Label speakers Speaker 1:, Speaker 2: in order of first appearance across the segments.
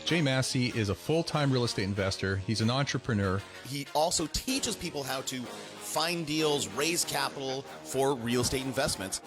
Speaker 1: Jay Massey is a full-time real estate investor. He's an entrepreneur.
Speaker 2: He also teaches people how to find deals, raise capital for real estate investments.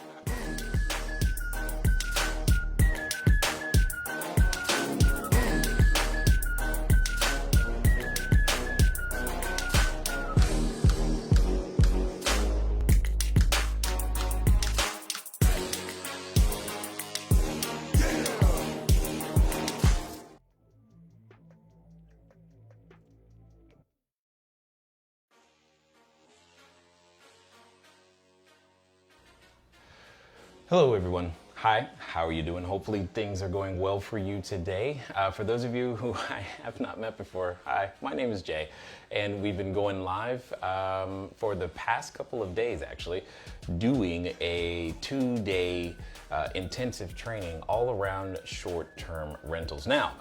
Speaker 3: Hello everyone. Hi, how are you doing? Hopefully things are going well for you today. For those of you who I have not met before, hi, my name is Jay, and we've been going live for the past couple of days actually, doing a 2-day intensive training all around short-term rentals. Now,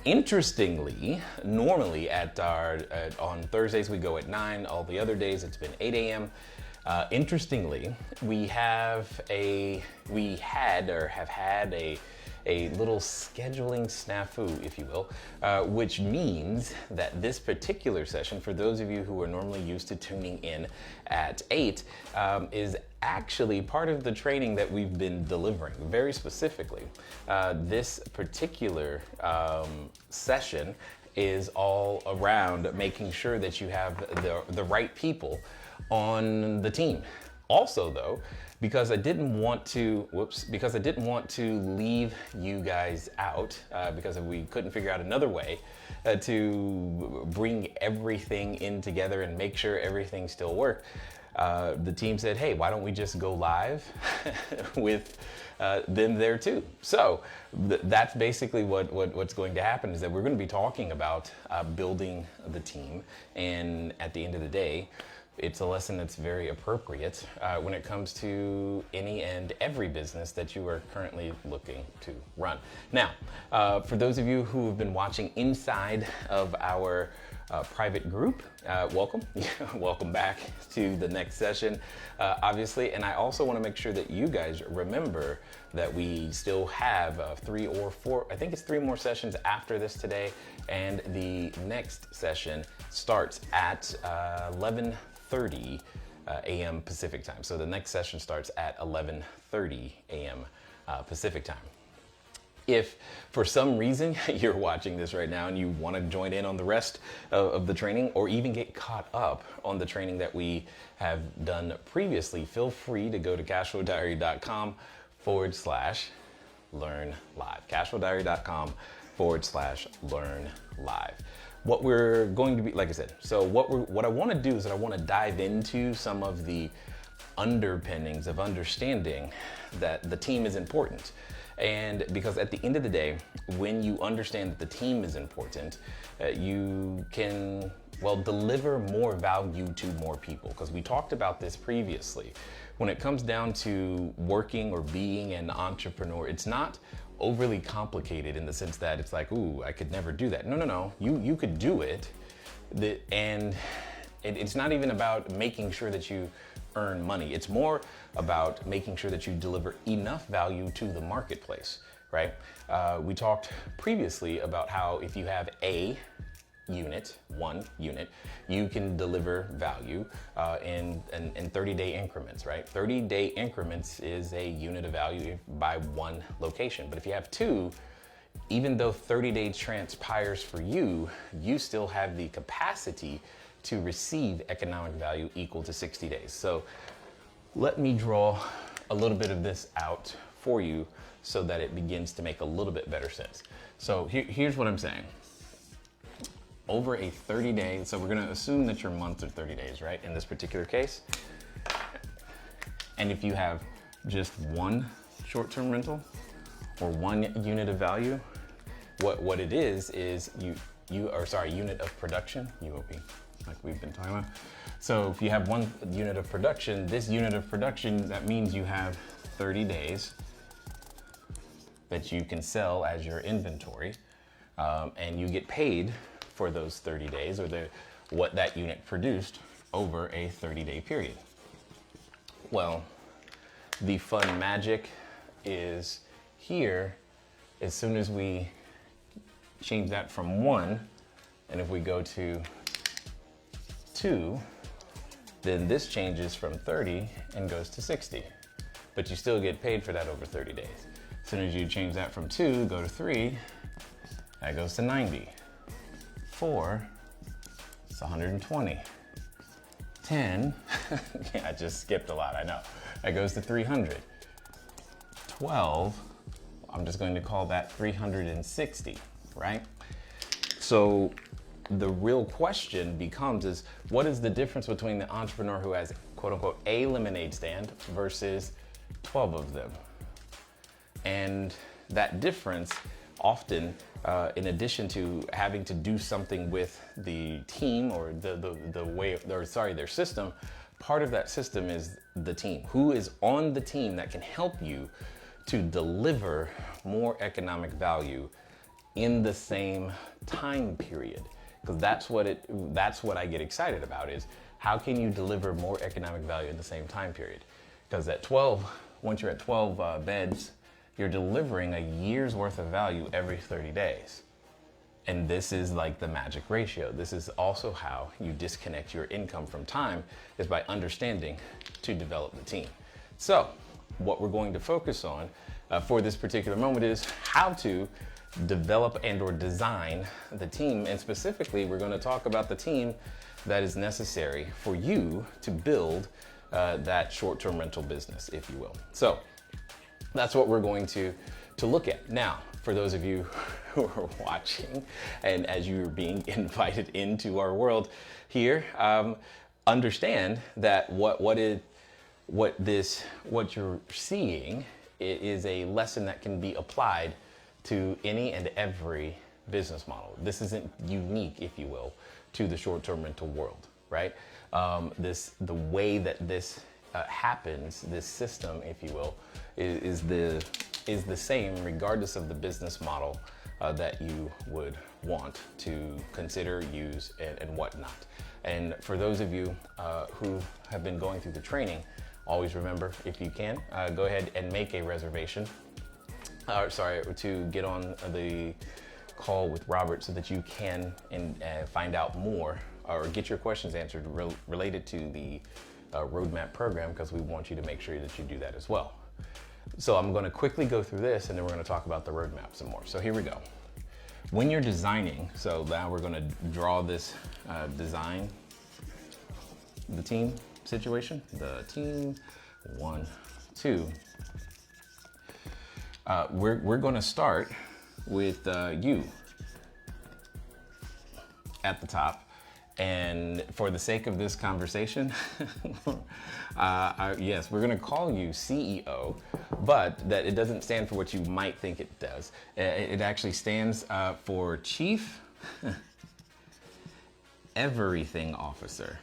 Speaker 3: interestingly, normally on Thursdays we go at 9, all the other days it's been 8 a.m. Interestingly, we have had a little scheduling snafu, if you will, which means that this particular session, for those of you who are normally used to tuning in at 8, is actually part of the training that we've been delivering. Very specifically, this particular session is all around making sure that you have the right people on the team. Also though, because I didn't want to leave you guys out, because we couldn't figure out another way to bring everything in together and make sure everything still worked, the team said, hey, why don't we just go live with them there too? So that's basically what's going to happen, is that we're going to be talking about building the team, and at the end of the day, it's a lesson that's very appropriate when it comes to any and every business that you are currently looking to run. Now, for those of you who have been watching inside of our private group, welcome. Welcome back to the next session, obviously. And I also want to make sure that you guys remember that we still have 3 or 4, I think it's 3 more sessions after this today. And the next session starts at 11:30 a.m. Pacific time. So the next session starts at 11:30 a.m. Pacific time. If for some reason you're watching this right now and you want to join in on the rest of the training, or even get caught up on the training that we have done previously, feel free to go to cashflowdiary.com/learn live. cashflowdiary.com/learn live. What we're going to be, like I said, so what I want to do is that I want to dive into some of the underpinnings of understanding that the team is important. And because at the end of the day, when you understand that the team is important, you can, deliver more value to more people. Because we talked about this previously. When it comes down to working or being an entrepreneur, it's not overly complicated in the sense that it's like, ooh, I could never do that. No. You could do it. And it's not even about making sure that you earn money. It's more about making sure that you deliver enough value to the marketplace, right? We talked previously about how if you have one unit, you can deliver value in 30-day increments, right? 30-day increments is a unit of value by one location. But if you have 2, even though 30 days transpires for you, you still have the capacity to receive economic value equal to 60 days. So let me draw a little bit of this out for you so that it begins to make a little bit better sense. So here's what I'm saying. Over a 30-day, so we're going to assume that your months are 30 days, right? In this particular case. And if you have just one short-term rental or one unit of value, what it is unit of production, UOP, like we've been talking about. So if you have one unit of production, this unit of production, that means you have 30 days that you can sell as your inventory, and you get paid for those 30 days, or what that unit produced over a 30-day period. Well, the fun magic is here as soon as we change that from 1, and if we go to 2, then this changes from 30 and goes to 60. But you still get paid for that over 30 days. As soon as you change that from 2, go to 3, that goes to 90. 4, it's 120. 10, yeah, I just skipped a lot, I know. That goes to 300. 12, I'm just going to call that 360, right? So the real question becomes is, what is the difference between the entrepreneur who has quote unquote a lemonade stand versus 12 of them? And that difference often, in addition to having to do something with the team or the way, or sorry, their system, part of that system is the team. Who is on the team that can help you to deliver more economic value in the same time period? Because that's what I get excited about, is how can you deliver more economic value in the same time period? Because at 12, once you're at 12 beds, you're delivering a year's worth of value every 30 days. And this is like the magic ratio. This is also how you disconnect your income from time, is by understanding to develop the team. So what we're going to focus on for this particular moment is how to develop and or design the team. And specifically, we're going to talk about the team that is necessary for you to build that short-term rental business, if you will. So that's what we're going to look at. Now, for those of you who are watching, and as you're being invited into our world here, understand that what you're seeing is a lesson that can be applied to any and every business model. This isn't unique, if you will, to the short-term rental world, right? The way that this happens, this system, if you will, is the same regardless of the business model that you would want to consider, use, and whatnot. And for those of you who have been going through the training, always remember, if you can, go ahead and make a reservation. To get on the call with Robert so that you can find out more or get your questions answered related to the roadmap program, because we want you to make sure that you do that as well. So I'm going to quickly go through this, and then we're going to talk about the roadmap some more. So here we go. When you're designing, so now we're going to draw this design, the team situation, the team 1, 2. We're going to start with you at the top. And for the sake of this conversation, yes, we're going to call you CEO, but that it doesn't stand for what you might think it does. It actually stands for Chief Everything Officer.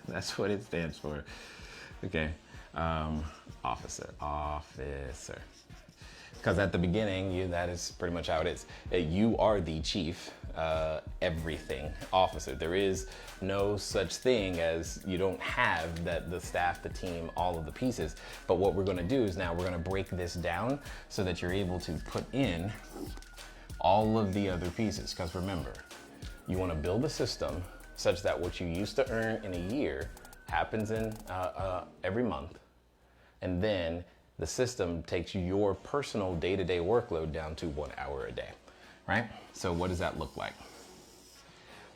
Speaker 3: That's what it stands for. Okay. Officer. Because at the beginning, that is pretty much how it is. You are the chief everything officer. There is no such thing as you don't have the staff, the team, all of the pieces. But what we're going to do is now we're going to break this down so that you're able to put in all of the other pieces. Because remember, you want to build a system such that what you used to earn in a year happens in every month, and then the system takes your personal day-to-day workload down to 1 hour a day, right? So what does that look like?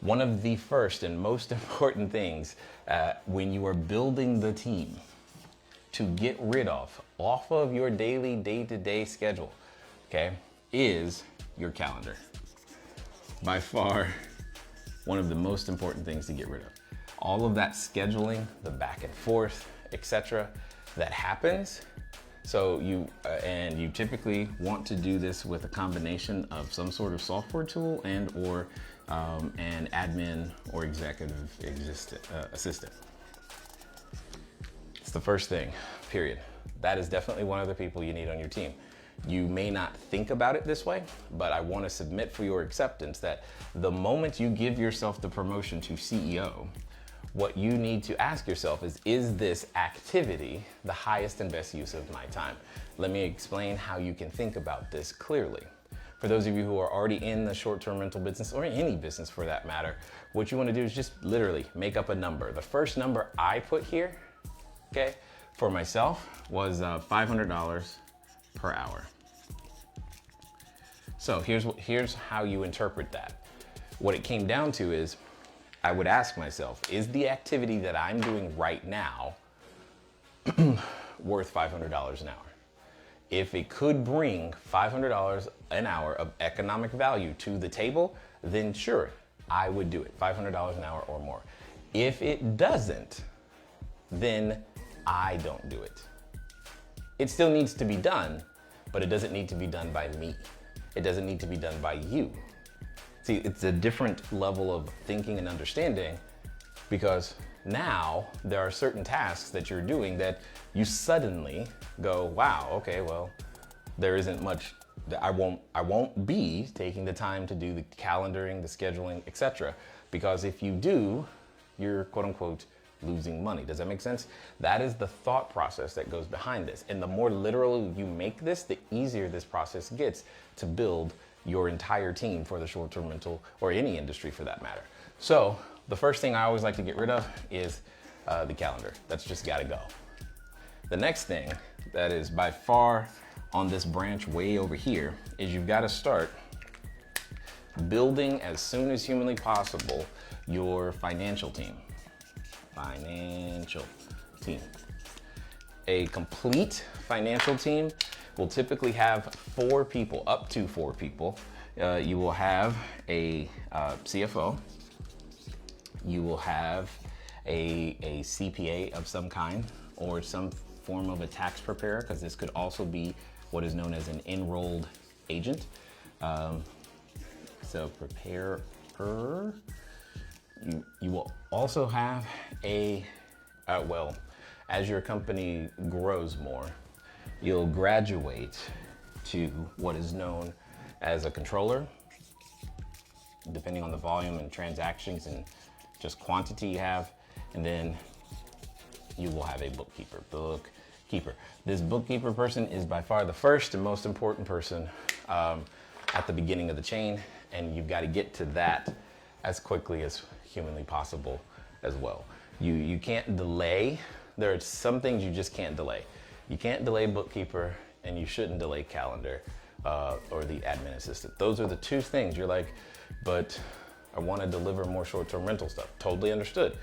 Speaker 3: One of the first and most important things when you are building the team to get rid of off of your daily day-to-day schedule, okay, is your calendar. By far, one of the most important things to get rid of. All of that scheduling, the back and forth, etc., that happens. So you typically want to do this with a combination of some sort of software tool and or an admin or executive assistant. It's the first thing, period. That is definitely one of the people you need on your team. You may not think about it this way, but I want to submit for your acceptance that the moment you give yourself the promotion to CEO, what you need to ask yourself is this activity the highest and best use of my time? Let me explain how you can think about this clearly. For those of you who are already in the short-term rental business, or any business for that matter, what you want to do is just literally make up a number. The first number I put here, okay, for myself was $500 per hour. So here's how you interpret that. What it came down to is, I would ask myself, is the activity that I'm doing right now worth $500 an hour? If it could bring $500 an hour of economic value to the table, then sure, I would do it, $500 an hour or more. If it doesn't, then I don't do it. It still needs to be done, but it doesn't need to be done by me. It doesn't need to be done by you. See, it's a different level of thinking and understanding, because now there are certain tasks that you're doing that you suddenly go, wow, okay, well, there isn't much, I won't be taking the time to do the calendaring, the scheduling, etc. Because if you do, you're quote unquote losing money. Does that make sense? That is the thought process that goes behind this. And the more literal you make this, the easier this process gets to build your entire team for the short-term rental, or any industry for that matter. So the first thing I always like to get rid of is the calendar. That's just gotta go. The next thing that is by far on this branch way over here is you've gotta start building as soon as humanly possible your financial team. Financial team. A complete financial team will typically have 4 people, up to 4 people. You will have a CFO. You will have a CPA of some kind, or some form of a tax preparer, because this could also be what is known as an enrolled agent. So preparer. You will also have well, as your company grows more, you'll graduate to what is known as a controller, depending on the volume and transactions and just quantity you have. And then you will have a bookkeeper. This bookkeeper person is by far the first and most important person at the beginning of the chain, and you've got to get to that as quickly as humanly possible as well. You can't delay. There are some things you just can't delay. You can't delay bookkeeper, and you shouldn't delay calendar or the admin assistant. Those are the 2 things. You're like, but I want to deliver more short-term rental stuff. Totally understood.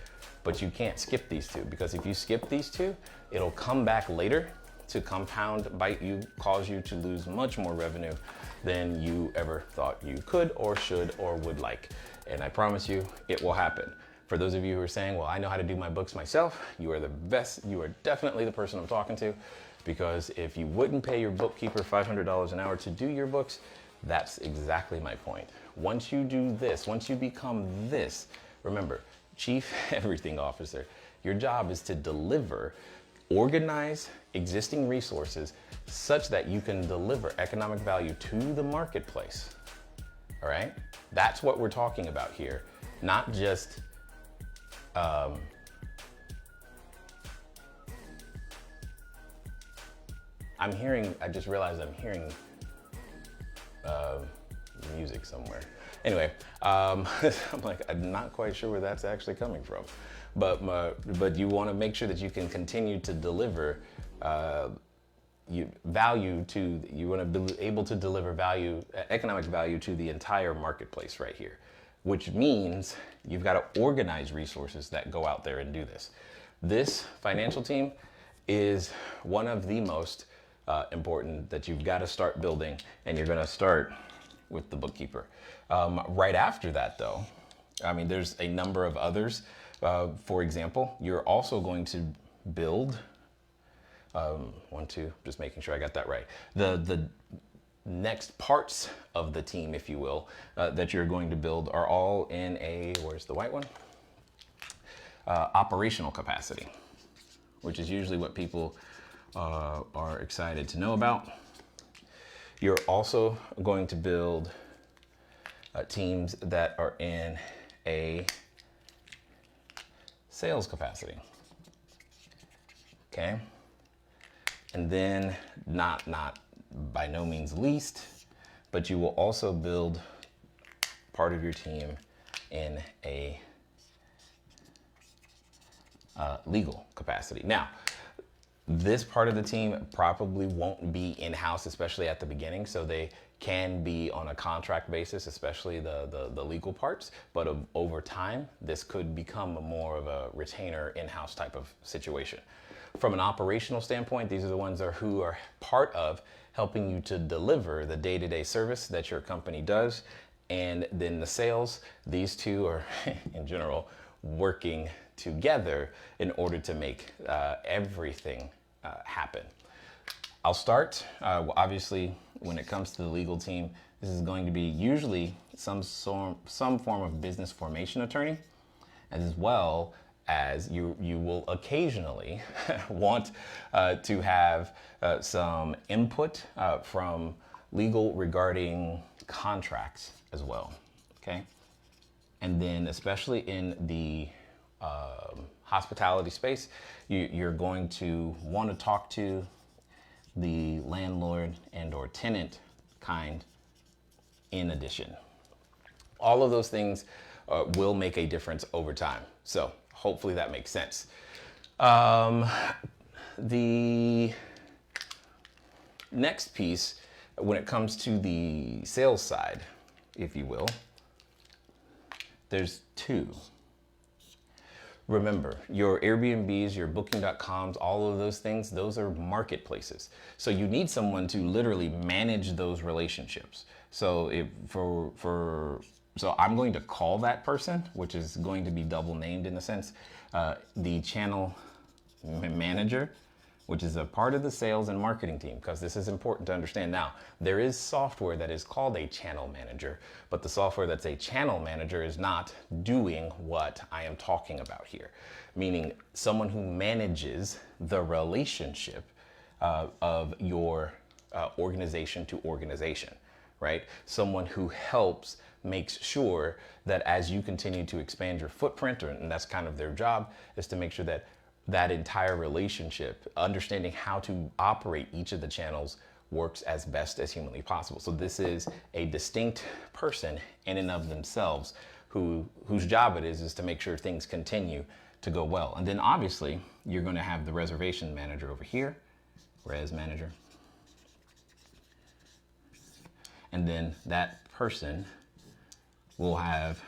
Speaker 3: But you can't skip these 2, because if you skip these 2, it'll come back later to compound, bite you, cause you to lose much more revenue than you ever thought you could or should or would like. And I promise you, it will happen. For those of you who are saying, well, I know how to do my books myself, you are the best. You are definitely the person I'm talking to, because if you wouldn't pay your bookkeeper $500 an hour to do your books, that's exactly my point. Once you do this, once you become this, remember, Chief Everything Officer, your job is to deliver, organize existing resources such that you can deliver economic value to the marketplace. All right? That's what we're talking about here, not just I just realized I'm hearing music somewhere. Anyway, I'm like, I'm not quite sure where that's actually coming from. But you want to make sure that you can continue to deliver value to, you want to be able to deliver value, economic value to the entire marketplace right here, which means you've got to organize resources that go out there and do this. This financial team is one of the most important that you've got to start building, and you're going to start with the bookkeeper. Right after that, though, I mean, there's a number of others. For example, you're also going to build, just making sure I got that right. The next parts of the team, if you will, that you're going to build are all in a, where's the white one? Operational capacity, which is usually what people are excited to know about. You're also going to build teams that are in a sales capacity. Okay. And then not by no means least, but you will also build part of your team in a legal capacity. Now, this part of the team probably won't be in-house, especially at the beginning, so they can be on a contract basis, especially the legal parts, but over time, this could become more of a retainer in-house type of situation. From an operational standpoint, these are the ones who are part of helping you to deliver the day-to-day service that your company does. And then the sales, these two are, in general, working together in order to make everything happen. I'll start, obviously, when it comes to the legal team, this is going to be usually some form of business formation attorney, as well as you will occasionally want to have some input from legal regarding contracts as well, okay? And then especially in the hospitality space, you're going to want to talk to the landlord and or tenant kind in addition. All of those things will make a difference over time. So hopefully that makes sense. The next piece, when it comes to the sales side, if you will, there's two. Remember, your Airbnbs, your Booking.coms, all of those things, those are marketplaces. So you need someone to literally manage those relationships. So so I'm going to call that person, which is going to be double named in a sense, the channel manager, which is a part of the sales and marketing team, because this is important to understand. Now, there is software that is called a channel manager, but the software that's a channel manager is not doing what I am talking about here, meaning someone who manages the relationship of your organization to organization, right? Someone who helps makes sure that as you continue to expand your footprint, and that's kind of their job, is to make sure that that entire relationship, understanding how to operate each of the channels, works as best as humanly possible. So this is a distinct person in and of themselves whose job it is to make sure things continue to go well. And then obviously you're going to have the reservation manager over here, res manager. And then that person will have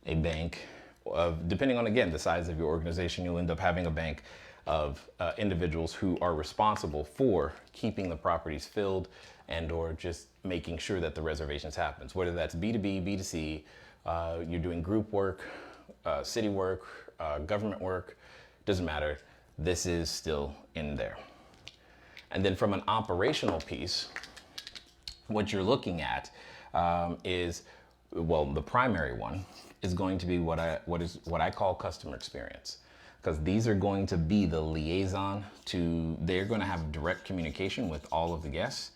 Speaker 3: a bank of, depending on, again, the size of your organization, you'll end up having a bank of individuals who are responsible for keeping the properties filled and or just making sure that the reservations happens, whether that's B2B, B2C, you're doing group work, city work, government work, doesn't matter. This is still in there. And then from an operational piece, what you're looking at is, well, the primary one is going to be what I call customer experience, because these are going to be the liaison to, they're going to have direct communication with all of the guests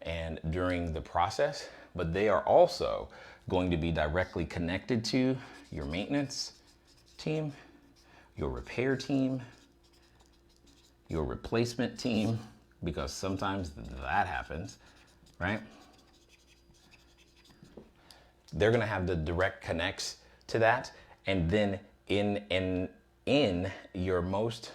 Speaker 3: and during the process, but they are also going to be directly connected to your maintenance team, your repair team, your replacement team, because sometimes that happens, right? They're going to have the direct connects to that, and then in your most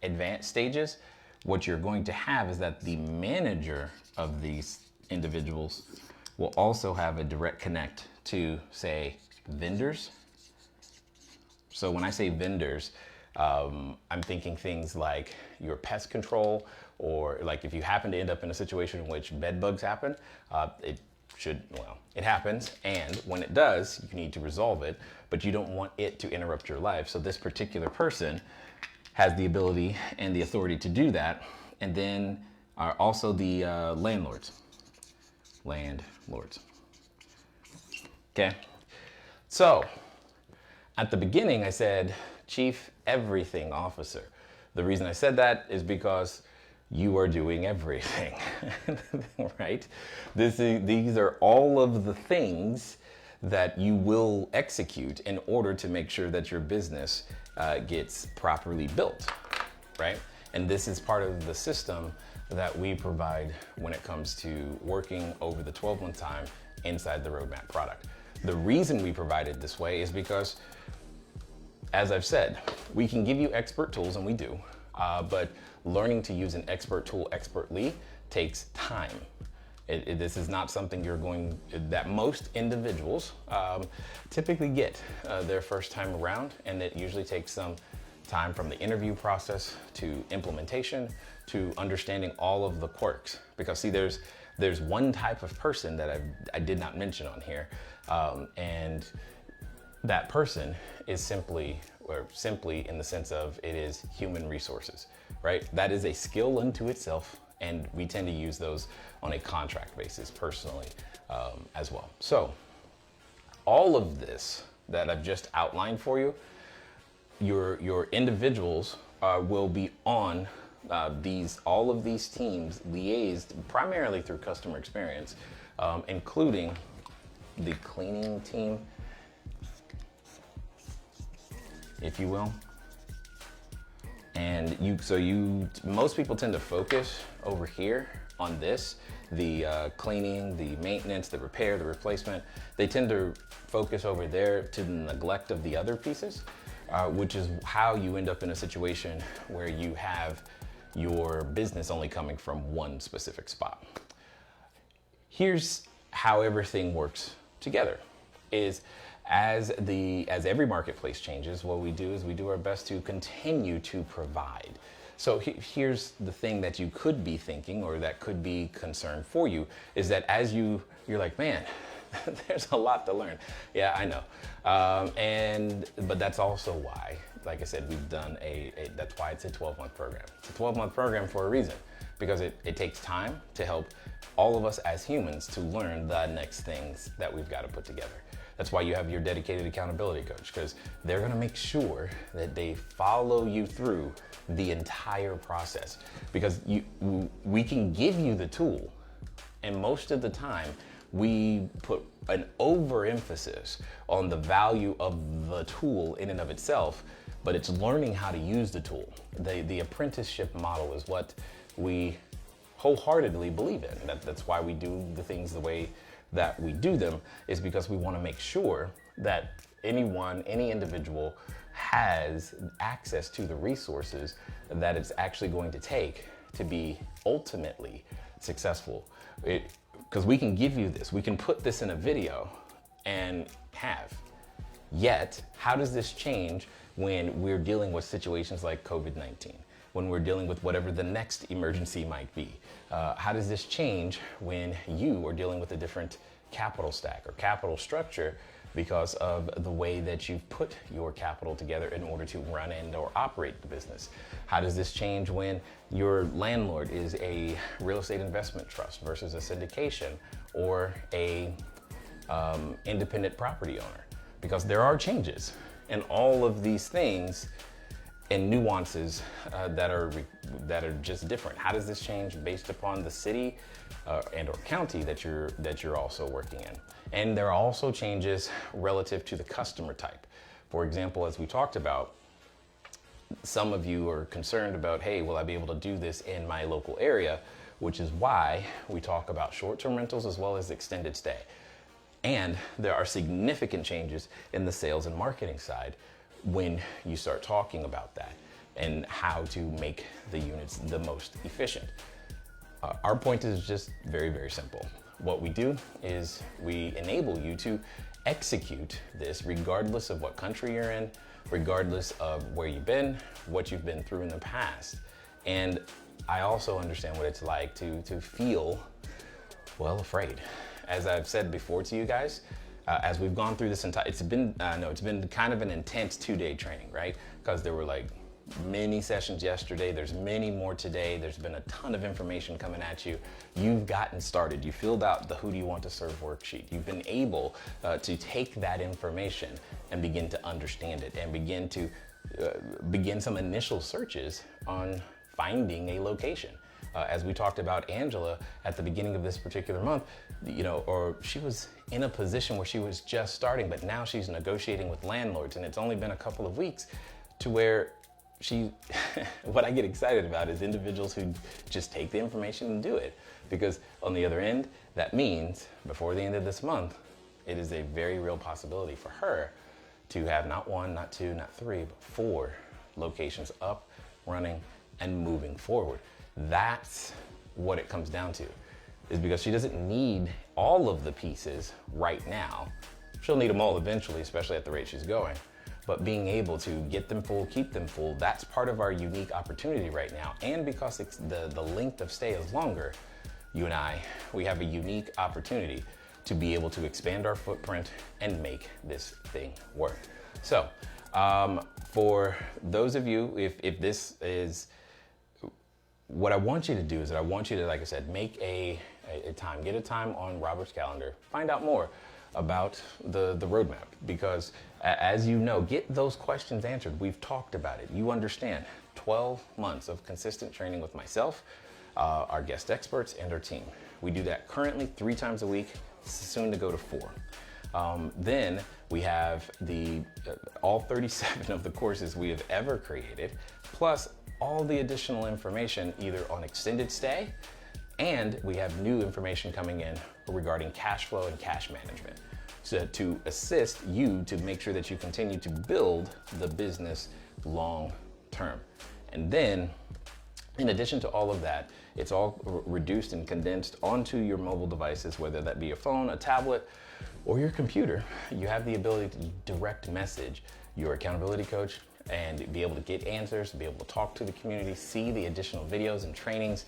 Speaker 3: advanced stages, what you're going to have is that the manager of these individuals will also have a direct connect to, say, vendors. So when I say vendors, I'm thinking things like your pest control, or like if you happen to end up in a situation in which bed bugs happen, it happens, and when it does, you need to resolve it, but you don't want it to interrupt your life. So this particular person has the ability and the authority to do that. And then are also the landlords. Okay, so at the beginning I said Chief Everything Officer. The reason I said that is because you are doing everything, right? These are all of the things that you will execute in order to make sure that your business gets properly built, right? And this is part of the system that we provide when it comes to working over the 12-month time inside the Roadmap product. The reason we provide it this way is because, as I've said, we can give you expert tools, and we do, but learning to use an expert tool expertly takes time. This is not something that most individuals typically get their first time around, and it usually takes some time from the interview process to implementation to understanding all of the quirks. Because see, there's one type of person that I did not mention on here, and that person is simply in the sense of it is human resources, right? That is a skill unto itself, and we tend to use those on a contract basis personally as well. So all of this that I've just outlined for you, your individuals will be on all of these teams liaised primarily through customer experience, including the cleaning team, if you will. And most people tend to focus over here on this, the cleaning, the maintenance, the repair, the replacement. They tend to focus over there to the neglect of the other pieces, which is how you end up in a situation where you have your business only coming from one specific spot. Here's how everything works together is as every marketplace changes, what we do is we do our best to continue to provide. So here's the thing that you could be thinking, or that could be concern for you, is that as you're like, man, there's a lot to learn. Yeah, I know. But that's also why, like I said, we've done that's why it's a 12-month program. It's a 12-month program for a reason, because it takes time to help all of us as humans to learn the next things that we've got to put together. That's why you have your dedicated accountability coach, because they're gonna make sure that they follow you through the entire process. Because we can give you the tool, and most of the time, we put an overemphasis on the value of the tool in and of itself, but it's learning how to use the tool. The apprenticeship model is what we wholeheartedly believe in. That's why we do the things the way that we do them, is because we want to make sure that any individual has access to the resources that it's actually going to take to be ultimately successful. Because we can give you this, we can put this in a video and yet, how does this change when we're dealing with situations like COVID-19? When we're dealing with whatever the next emergency might be? How does this change when you are dealing with a different capital stack or capital structure because of the way that you've put your capital together in order to run and or operate the business? How does this change when your landlord is a real estate investment trust versus a syndication or a independent property owner? Because there are changes in all of these things and nuances that are just different. How does this change based upon the city and or county that you're also working in? And there are also changes relative to the customer type. For example, as we talked about, some of you are concerned about, hey, will I be able to do this in my local area? Which is why we talk about short-term rentals as well as extended stay. And there are significant changes in the sales and marketing side when you start talking about that and how to make the units the most efficient. Our point is just very, very simple. What we do is we enable you to execute this regardless of what country you're in, regardless of where you've been, what you've been through in the past. And I also understand what it's like to feel, well, afraid. As I've said before to you guys, as we've gone through this it's been kind of an intense 2-day training, right? Because there were like many sessions yesterday, there's many more today, there's been a ton of information coming at you. You've gotten started, you filled out the Who Do You Want to Serve worksheet. You've been able to take that information and begin to understand it and begin some initial searches on finding a location. As we talked about Angela at the beginning of this particular month, or she was in a position where she was just starting, but now she's negotiating with landlords, and it's only been a couple of weeks to where what I get excited about is individuals who just take the information and do it. Because on the other end, that means before the end of this month, it is a very real possibility for her to have not one, not two, not three, but 4 locations up, running, and moving forward. That's what it comes down to, is because she doesn't need all of the pieces right now. She'll need them all eventually, especially at the rate she's going. But being able to get them full, keep them full, that's part of our unique opportunity right now. And because the length of stay is longer, you and I, we have a unique opportunity to be able to expand our footprint and make this thing work. So for those of you, if this is, what I want you to do is that I want you to, like I said, make a time, get a time on Robert's calendar, find out more about the roadmap, because as you know, get those questions answered. We've talked about it. You understand 12 months of consistent training with myself, our guest experts, and our team. We do that currently 3 times a week, soon to go to 4. Then we have all 37 of the courses we have ever created, plus all the additional information either on extended stay, and we have new information coming in regarding cash flow and cash management, so to assist you to make sure that you continue to build the business long term. And then, in addition to all of that, it's all reduced and condensed onto your mobile devices, whether that be a phone, a tablet, or your computer. You have the ability to direct message your accountability coach and be able to get answers, be able to talk to the community, see the additional videos and trainings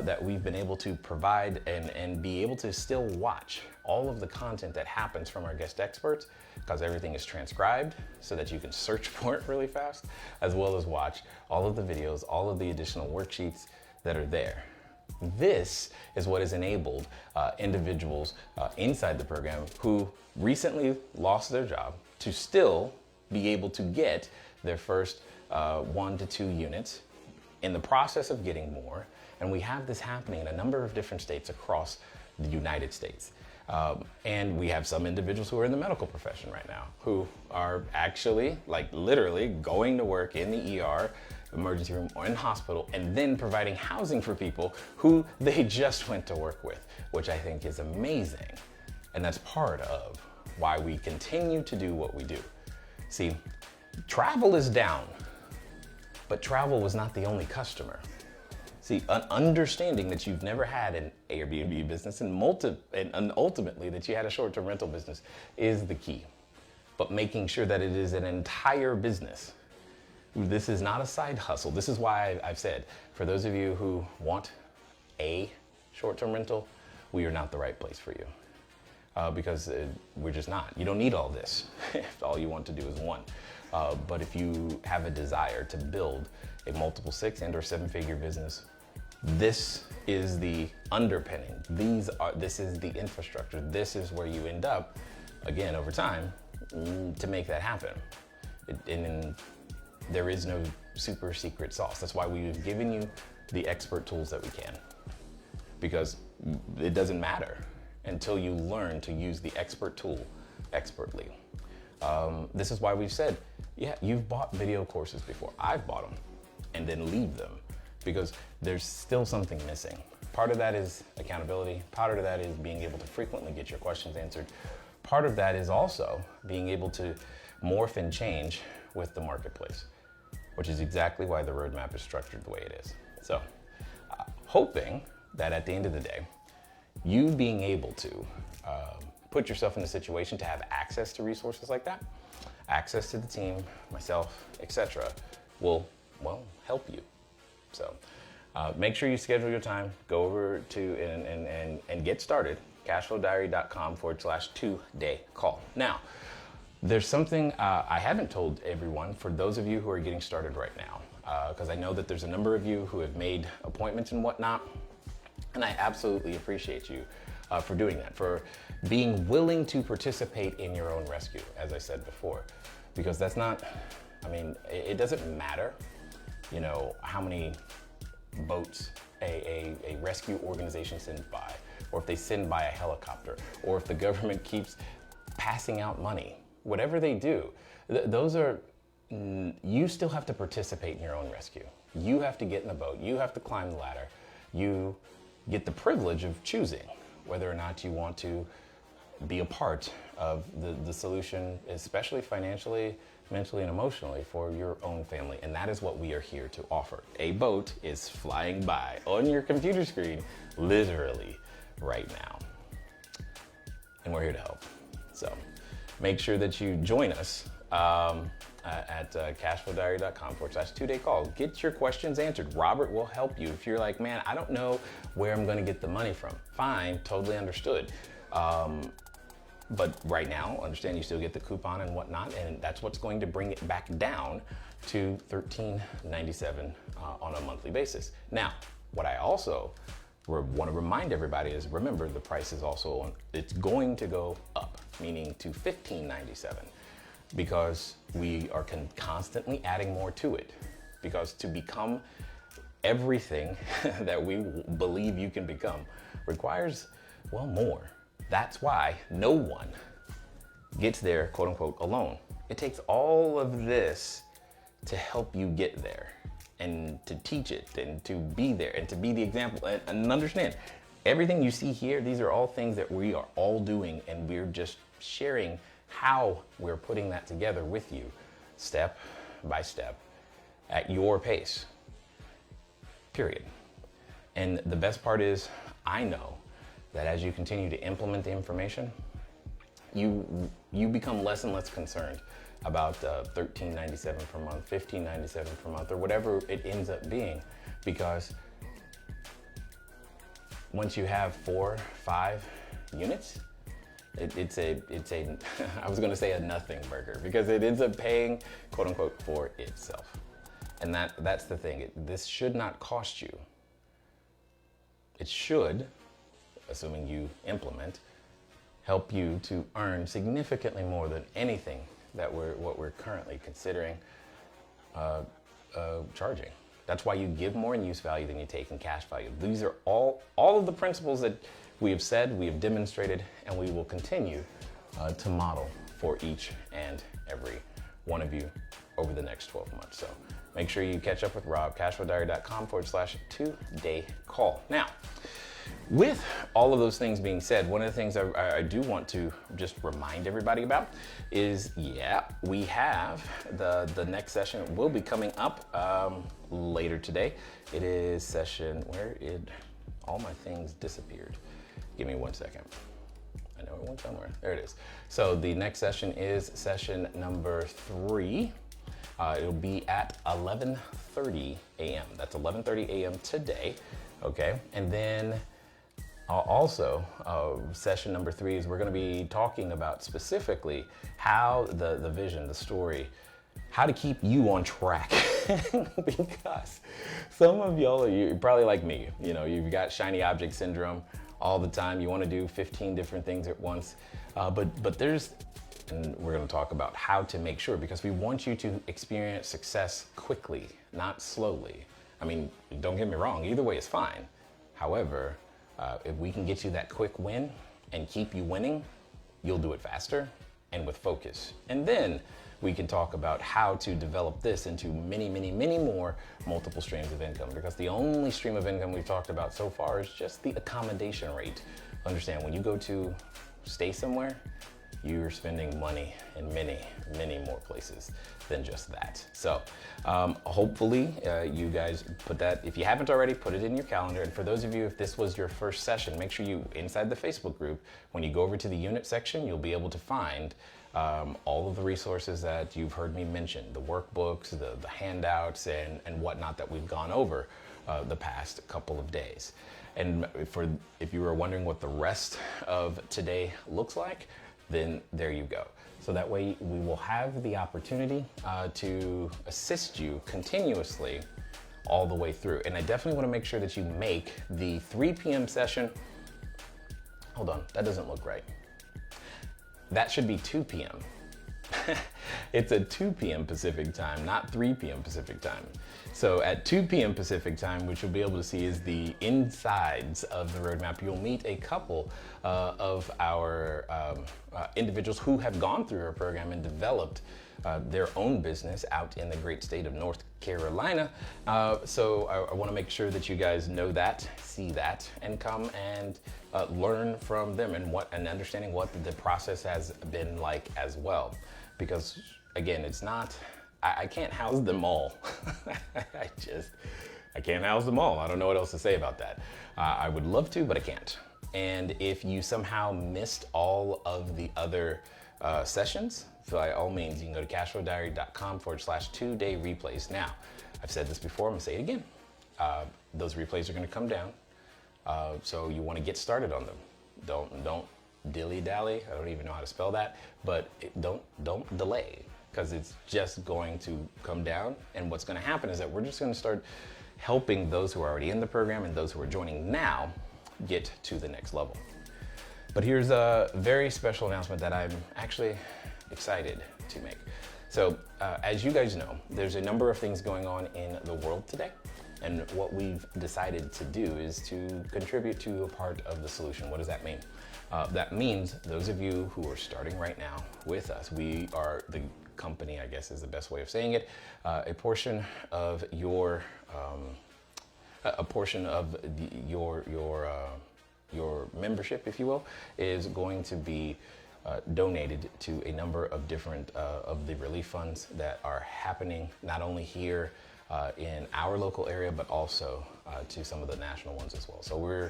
Speaker 3: that we've been able to provide, and be able to still watch all of the content that happens from our guest experts, because everything is transcribed so that you can search for it really fast, as well as watch all of the videos, all of the additional worksheets that are there. This is what has enabled individuals inside the program who recently lost their job to still be able to get their first 1 to 2 units, in the process of getting more. And we have this happening in a number of different states across the United States. And we have some individuals who are in the medical profession right now who are actually, like, literally going to work in the ER, emergency room, or in hospital, and then providing housing for people who they just went to work with, which I think is amazing. And that's part of why we continue to do what we do. See, travel is down, but travel was not the only customer. See, understanding that you've never had an Airbnb business and ultimately that you had a short-term rental business is the key. But making sure that it is an entire business. This is not a side hustle. This is why I've said, for those of you who want a short-term rental, we are not the right place for you. Because we're just not. You don't need all this if all you want to do is one. But if you have a desire to build a multiple 6 and or 7-figure business, this is the underpinning. This is the infrastructure. This is where you end up, again, over time, to make that happen. And there is no super secret sauce. That's why we've given you the expert tools that we can. Because it doesn't matter until you learn to use the expert tool expertly. This is why we've said, yeah, you've bought video courses before. I've bought them and then leave them because there's still something missing. Part of that is accountability. Part of that is being able to frequently get your questions answered. Part of that is also being able to morph and change with the marketplace, which is exactly why the roadmap is structured the way it is. So, hoping that at the end of the day, you being able to put yourself in a situation to have access to resources like that, access to the team, myself, etc., will, well, help you. So make sure you schedule your time, go over to and get started, cashflowdiary.com/2-day call. Now, there's something I haven't told everyone for those of you who are getting started right now, because I know that there's a number of you who have made appointments and whatnot, and I absolutely appreciate you for doing that, for being willing to participate in your own rescue, as I said before, because that's not, I mean, it doesn't matter, you know, how many boats a rescue organization sends by, or if they send by a helicopter, or if the government keeps passing out money. Whatever they do, those are you still have to participate in your own rescue. You have to get in the boat. You have to climb the ladder. You get the privilege of choosing whether or not you want to be a part of the solution, especially financially, mentally, and emotionally for your own family. And that is what we are here to offer. A boat is flying by on your computer screen, literally right now. And we're here to help. So make sure that you join us at cashflowdiary.com/2-day call. Get your questions answered. Robert will help you. If you're like, man, I don't know where I'm gonna get the money from. Fine, totally understood. But right now, understand you still get the coupon and whatnot, and that's what's going to bring it back down to $13.97 on a monthly basis. Now, what I also want to remind everybody is, remember, the price is also it's going to go up, meaning to $15.97, because we are constantly adding more to it. Because to become everything that we believe you can become requires, well, more. That's why no one gets there, quote unquote, alone. It takes all of this to help you get there, and to teach it, and to be there, and to be the example, and understand everything you see here. These are all things that we are all doing, and we're just sharing how we're putting that together with you, step by step, at your pace, period. And the best part is, I know that as you continue to implement the information, you become less and less concerned about $13.97 per month, $15.97 per month, or whatever it ends up being, because once you have 4, 5 units, it's a I was going to say a nothing burger, because it ends up paying, quote unquote, for itself. And that's the thing. This should not cost you. It should, assuming you implement, help you to earn significantly more than anything that we're currently considering charging. That's why you give more in use value than you take in cash value. These are all of the principles that we have said, we have demonstrated, and we will continue to model for each and every one of you over the next 12 months. So make sure you catch up with Rob, cashflowdiary.com/2-day call. Now, with all of those things being said, one of the things I do want to just remind everybody about is, we have the next session will be coming up later today. It is session, all my things disappeared. Give me 1 second. I know it went somewhere. There it is. So the next session is session number 3. It'll be at 11:30 a.m. That's 11:30 a.m. today. Okay, and then also, session number 3 is we're going to be talking about specifically how the vision, the story, how to keep you on track. Because some of y'all you're probably like me. You know, you've got shiny object syndrome all the time. You want to do 15 different things at once. But there's, and we're going to talk about how to make sure, because we want you to experience success quickly, not slowly. I mean, don't get me wrong, either way is fine. However, if we can get you that quick win and keep you winning, you'll do it faster and with focus. And then we can talk about how to develop this into many, many, many more multiple streams of income, because the only stream of income we've talked about so far is just the accommodation rate. Understand, when you go to stay somewhere, you're spending money in many, many more places than just that. So hopefully you guys put that, if you haven't already, put it in your calendar. And for those of you, if this was your first session, make sure you, inside the Facebook group, when you go over to the unit section, you'll be able to find all of the resources that you've heard me mention, the workbooks, the handouts, and whatnot that we've gone over the past couple of days. And if you were wondering what the rest of today looks like, then there you go. So that way we will have the opportunity to assist you continuously all the way through. And I definitely want to make sure that you make the 3 p.m. session. Hold on, that doesn't look right. That should be 2 p.m. It's a 2 p.m. Pacific time, not 3 p.m. Pacific time. So at 2 p.m. Pacific time, what you'll be able to see is the insides of the roadmap. You'll meet a couple of our individuals who have gone through our program and developed their own business out in the great state of North Carolina. So I want to make sure that you guys know that, see that, and come and learn from them and understanding what the process has been like as well. Because again, it's not, I can't house them all. I can't house them all. I don't know what else to say about that. I would love to, but I can't. And if you somehow missed all of the other sessions, by all means, you can go to cashflowdiary.com/2-day replays. Now, I've said this before, I'm gonna say it again. Those replays are gonna come down. So you wanna get started on them. Don't dilly-dally, I don't even know how to spell that, but don't delay, because it's just going to come down. And what's gonna happen is that we're just gonna start helping those who are already in the program and those who are joining now get to the next level. But here's a very special announcement that I'm actually excited to make. So as you guys know, there's a number of things going on in the world today. And what we've decided to do is to contribute to a part of the solution. What does that mean? That means those of you who are starting right now with us, we are the company, I guess is the best way of saying it, a portion of your membership, if you will, is going to be donated to a number of different of the relief funds that are happening not only here in our local area, but also to some of the national ones as well. So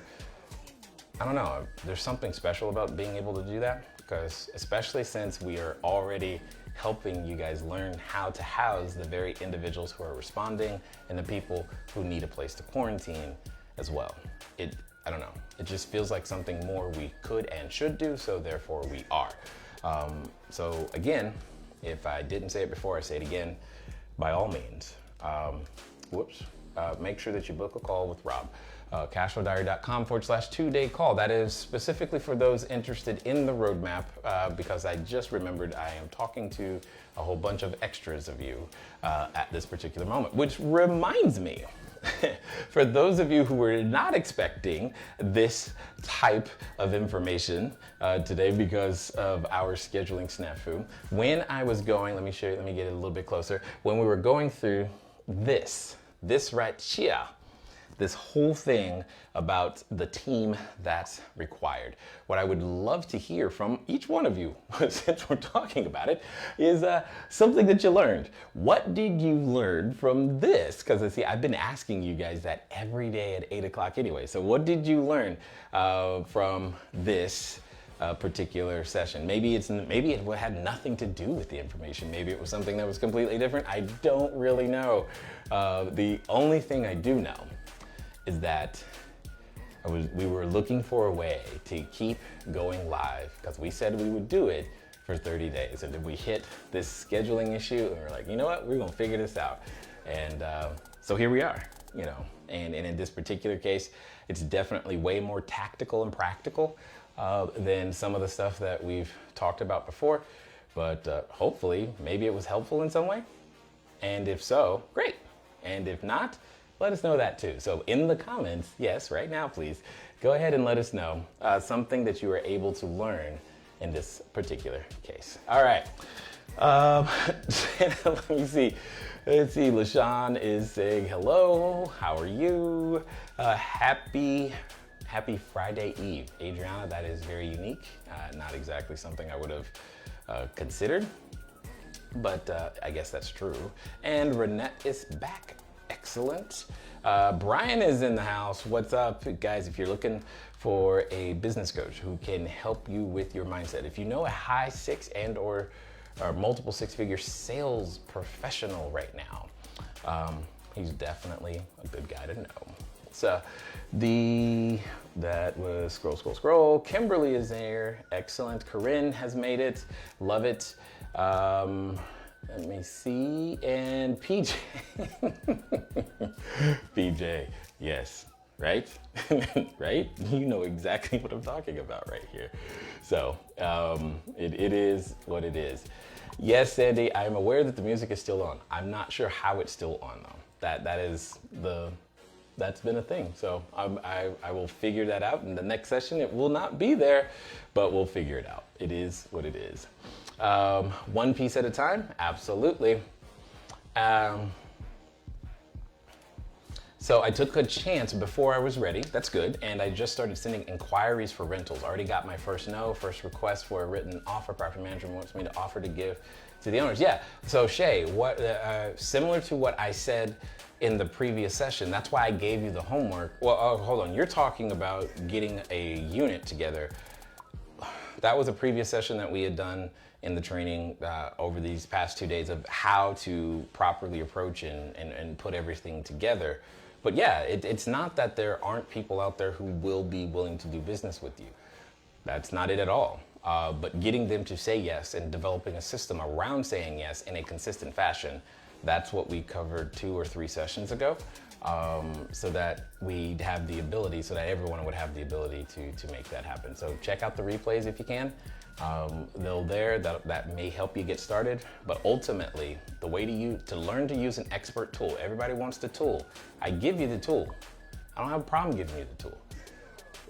Speaker 3: I don't know, there's something special about being able to do that, because especially since we are already helping you guys learn how to house the very individuals who are responding and the people who need a place to quarantine as well. I don't know, it just feels like something more we could and should do, so therefore we are. So again, if I didn't say it before, I say it again, by all means, make sure that you book a call with Rob. Cashflowdiary.com/2-day call. That is specifically for those interested in the roadmap, because I just remembered I am talking to a whole bunch of extras of you at this particular moment, which reminds me, for those of you who were not expecting this type of information today because of our scheduling snafu, when I was going, let me show you, let me get it a little bit closer. When we were going through this right here, this whole thing about the team that's required. What I would love to hear from each one of you, since we're talking about it, is something that you learned. What did you learn from this? Because see, I've been asking you guys that every day at 8 o'clock anyway. So what did you learn from this particular session? Maybe it had nothing to do with the information. Maybe it was something that was completely different. I don't really know. The only thing I do know is that we were looking for a way to keep going live, because we said we would do it for 30 days. And then we hit this scheduling issue and we're like, you know what, we're gonna figure this out. And so here we are, you know. And in this particular case, it's definitely way more tactical and practical than some of the stuff that we've talked about before. But hopefully, maybe it was helpful in some way. And if so, great. And if not, let us know that too. So in the comments, yes, right now, please, go ahead and let us know something that you were able to learn in this particular case. All right, let me see. Let's see, LaShawn is saying hello, how are you? Happy Friday Eve. Adriana, that is very unique. Not exactly something I would have considered, but I guess that's true. And Renette is back. Excellent. Brian is in the house. What's up, guys? If you're looking for a business coach who can help you with your mindset, if you know a high six and or multiple six-figure sales professional right now, he's definitely a good guy to know. So that was scroll. Kimberly is there. Excellent. Corinne has made it. Love it. Let me see, and PJ. PJ, yes, right? Right? You know exactly what I'm talking about right here. So it is what it is. Yes, Sandy, I'm aware that the music is still on. I'm not sure how it's still on though. That's been a thing. So I will figure that out in the next session. It will not be there, but we'll figure it out. It is what it is. One piece at a time, absolutely. So I took a chance before I was ready, that's good, and I just started sending inquiries for rentals. Already got my first request for a written offer. Property management wants me to offer to give to the owners. Yeah, so Shay, similar to what I said in the previous session, that's why I gave you the homework. Well, hold on, you're talking about getting a unit together. That was a previous session that we had done in the training over these past 2 days of how to properly approach and put everything together. But yeah, it's not that there aren't people out there who will be willing to do business with you. That's not it at all. But getting them to say yes and developing a system around saying yes in a consistent fashion, that's what we covered 2 or 3 sessions ago. So that we'd have the ability, so that everyone would have the ability to make that happen. So check out the replays if you can. They're there, that may help you get started. But ultimately, the way to learn to use an expert tool, everybody wants the tool. I give you the tool. I don't have a problem giving you the tool.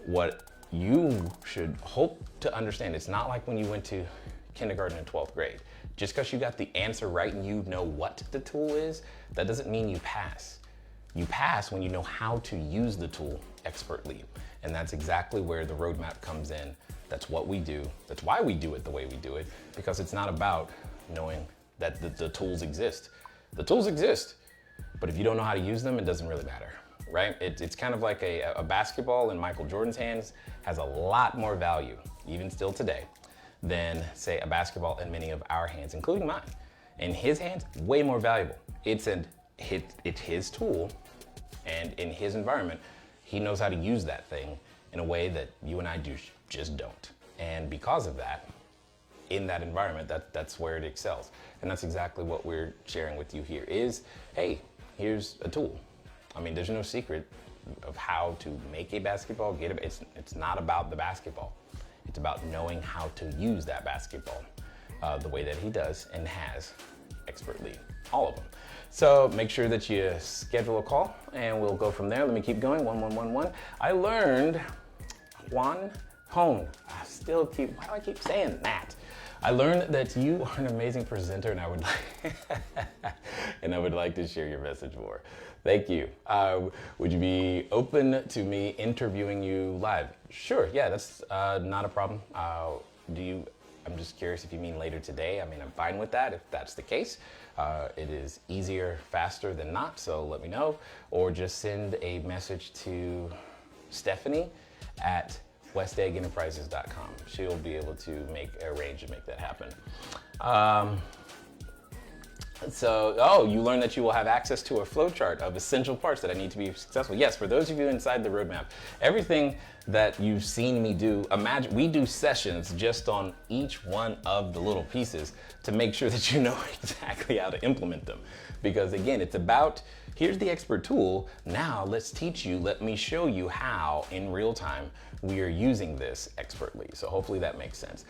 Speaker 3: What you should hope to understand, it's not like when you went to kindergarten and 12th grade. Just because you got the answer right and you know what the tool is, that doesn't mean you pass. You pass when you know how to use the tool expertly. And that's exactly where the roadmap comes in. That's what we do. That's why we do it the way we do it, because it's not about knowing that the tools exist. The tools exist, but if you don't know how to use them, it doesn't really matter, right? It's kind of like a basketball in Michael Jordan's hands has a lot more value, even still today, than say a basketball in many of our hands, including mine. In his hands, way more valuable. It's his tool, and in his environment, he knows how to use that thing in a way that you and I just don't. And because of that, in that environment, that's where it excels. And that's exactly what we're sharing with you here is, hey, here's a tool. I mean, there's no secret of how to make a basketball, it's not about the basketball. It's about knowing how to use that basketball the way that he does and has expertly, all of them. So make sure that you schedule a call and we'll go from there. Let me keep going, 1111. I learned Juan Hong. Why do I keep saying that? I learned that you are an amazing presenter and I would like to share your message more. Thank you. Would you be open to me interviewing you live? Sure, yeah, that's not a problem. I'm just curious if you mean later today. I mean, I'm fine with that if that's the case. It is easier, faster than not, so let me know. Or just send a message to Stephanie at westeggenterprises.com. She'll be able to arrange to make that happen. You learned that you will have access to a flowchart of essential parts that I need to be successful. Yes, for those of you inside the roadmap, everything that you've seen me do, imagine we do sessions just on each one of the little pieces to make sure that you know exactly how to implement them. Because again, it's about, here's the expert tool, now let's teach you, let me show you how in real time we are using this expertly. So hopefully that makes sense.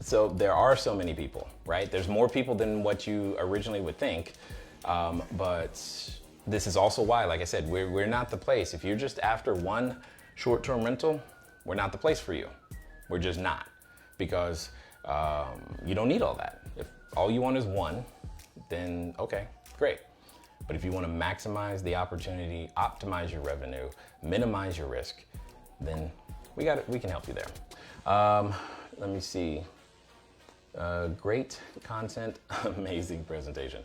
Speaker 3: So there are so many people, right? There's more people than what you originally would think. But this is also why, like I said, we're not the place. If you're just after one short-term rental, we're not the place for you. We're just not, because you don't need all that. If all you want is one, then okay, great. But if you want to maximize the opportunity, optimize your revenue, minimize your risk, then we can help you there. Let me see. Great content, amazing presentation.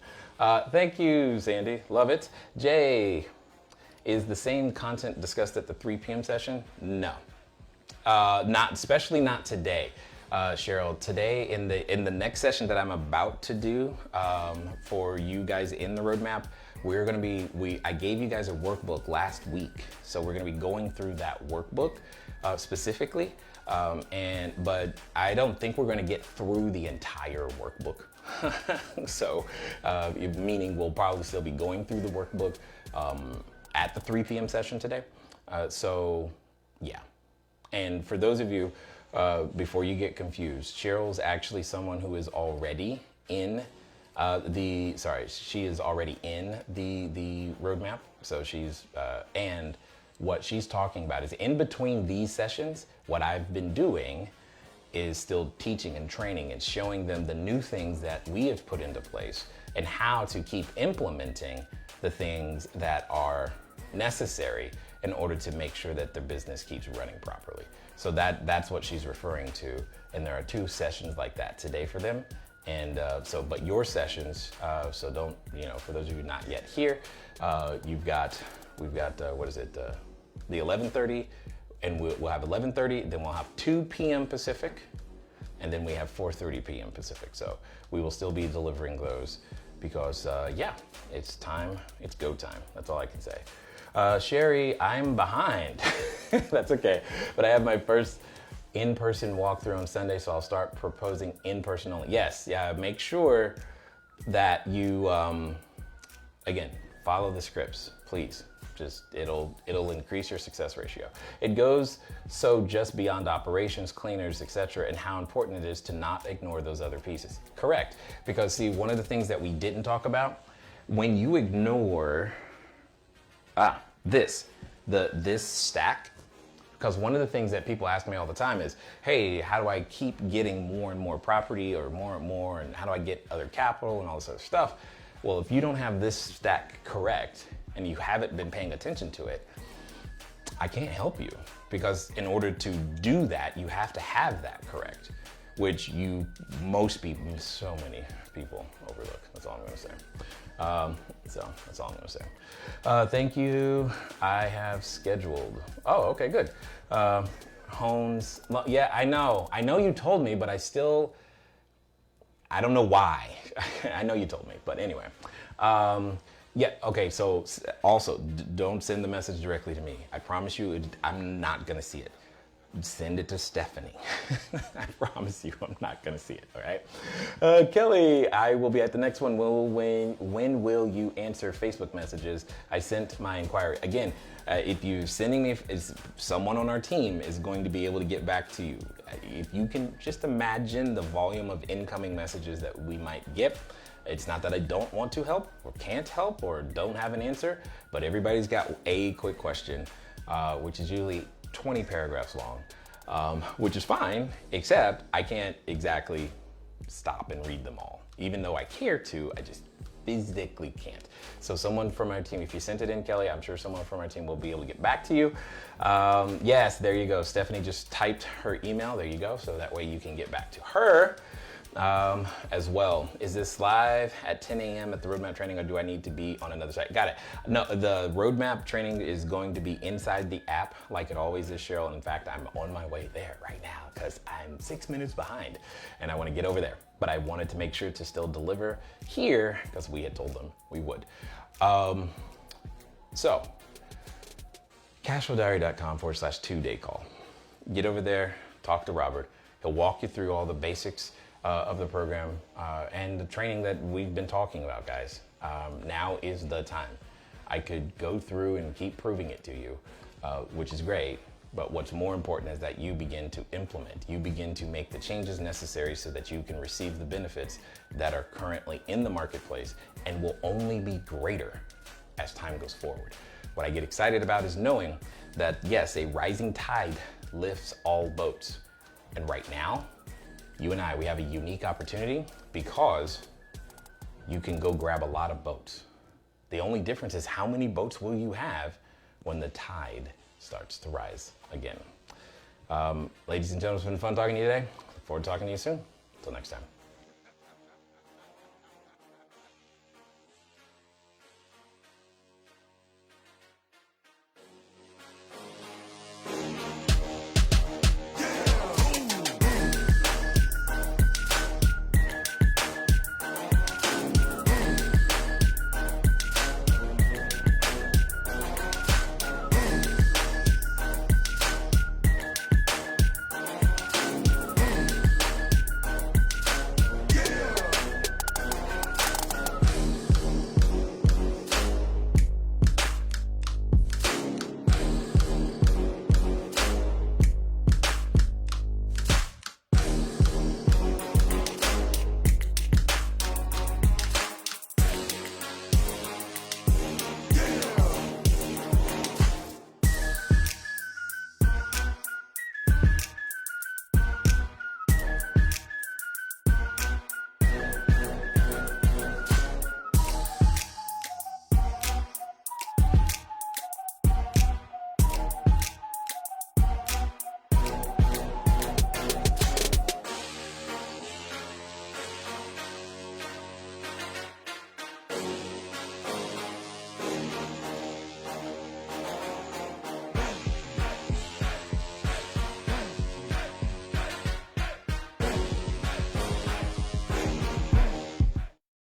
Speaker 3: Thank you, Sandy, love it. Jay, is the same content discussed at the 3 p.m. session? No, especially not today. Cheryl, today in the next session that I'm about to do for you guys in the roadmap, we're gonna be, I gave you guys a workbook last week. So we're gonna be going through that workbook specifically. But I don't think we're gonna get through the entire workbook. So, meaning we'll probably still be going through the workbook at the 3 p.m. session today. So, yeah. And for those of you, before you get confused, Cheryl's actually someone who is already in she is already in the roadmap. So she's, and what she's talking about is in between these sessions, what I've been doing is still teaching and training and showing them the new things that we have put into place and how to keep implementing the things that are necessary in order to make sure that their business keeps running properly. So that's what she's referring to. And there are 2 sessions like that today for them. And but your sessions, so don't, for those of you not yet here, we've got what is it? The 11:30, and we'll have 11:30, then we'll have 2 p.m. Pacific, and then we have 4:30 p.m. Pacific. So we will still be delivering those because, it's time, it's go time. That's all I can say. Sherry, I'm behind. That's okay. But I have my first in-person walkthrough on Sunday, so I'll start proposing in-person only. Yes, yeah, make sure that you, again, follow the scripts, please. Just, it'll increase your success ratio. It goes so just beyond operations, cleaners, etc., and how important it is to not ignore those other pieces. Correct, because see, one of the things that we didn't talk about, when you ignore this stack, because one of the things that people ask me all the time is, hey, how do I keep getting more and more property or more and more, and how do I get other capital and all this other stuff? Well, if you don't have this stack correct and you haven't been paying attention to it, I can't help you, because in order to do that, you have to have that correct, which so many people overlook. That's all I'm gonna say. So that's all I'm gonna say. Thank you. I have scheduled. Oh, okay, good. Homes. Yeah, I know you told me, but I don't know why. I know you told me, but anyway. Yeah, okay, so also don't send the message directly to me. I promise you, I'm not gonna see it. Send it to Stephanie. I promise you, I'm not gonna see it, all right? Kelly, I will be at the next one. When will you answer Facebook messages? I sent my inquiry. Again, if you're sending me, someone on our team is going to be able to get back to you. If you can just imagine the volume of incoming messages that we might get. It's not that I don't want to help or can't help or don't have an answer, but everybody's got a quick question, which is usually 20 paragraphs long, which is fine, except I can't exactly stop and read them all. Even though I care to, I just physically can't. So someone from our team, if you sent it in, Kelly, I'm sure someone from our team will be able to get back to you. Yes, there you go. Stephanie just typed her email. There you go. So that way you can get back to her. As well. Is this live at 10 a.m. at the roadmap training, or do I need to be on another site? Got it. No, the roadmap training is going to be inside the app like it always is, Cheryl. And in fact, I'm on my way there right now because I'm 6 minutes behind and I want to get over there. But I wanted to make sure to still deliver here because we had told them we would. So, cashflowdiary.com/2-day call. Get over there, talk to Robert. He'll walk you through all the basics of the program and the training that we've been talking about, guys. Now is the time. I could go through and keep proving it to you, which is great, but what's more important is that you begin to implement. You begin to make the changes necessary so that you can receive the benefits that are currently in the marketplace and will only be greater as time goes forward. What I get excited about is knowing that, yes, a rising tide lifts all boats. And right now, you and I, we have a unique opportunity because you can go grab a lot of boats. The only difference is how many boats will you have when the tide starts to rise again. Ladies and gentlemen, it's been fun talking to you today. Look forward to talking to you soon. Until next time.